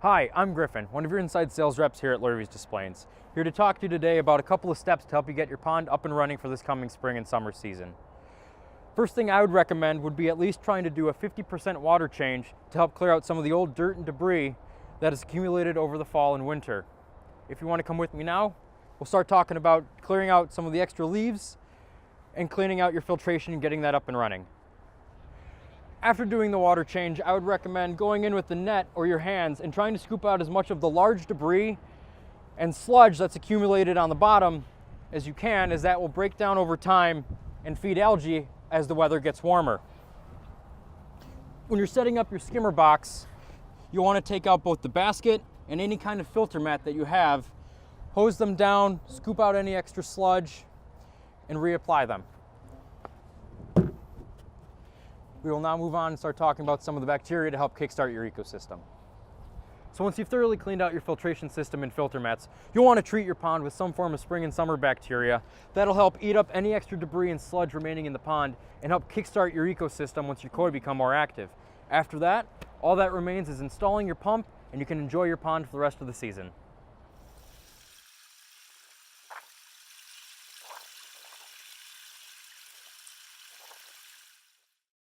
Hi, I'm Griffin, one of your inside sales reps here at Lurvey's Displays. Here to talk to you today about a couple of steps to help you get your pond up and running for this coming spring and summer season. First thing I would recommend would be at least trying to do a 50% water change to help clear out some of the old dirt and debris that has accumulated over the fall and winter. If you want to come with me now, we'll start talking about clearing out some of the extra leaves and cleaning out your filtration and getting that up and running. After doing the water change, I would recommend going in with the net or your hands and trying to scoop out as much of the large debris and sludge that's accumulated on the bottom as you can, as that will break down over time and feed algae as the weather gets warmer. When you're setting up your skimmer box, you'll want to take out both the basket and any kind of filter mat that you have, hose them down, scoop out any extra sludge, and reapply them. We will now move on and start talking about some of the bacteria to help kickstart your ecosystem. So once you've thoroughly cleaned out your filtration system and filter mats, you'll want to treat your pond with some form of spring and summer bacteria. That'll help eat up any extra debris and sludge remaining in the pond and help kickstart your ecosystem once your koi become more active. After that, all that remains is installing your pump and you can enjoy your pond for the rest of the season.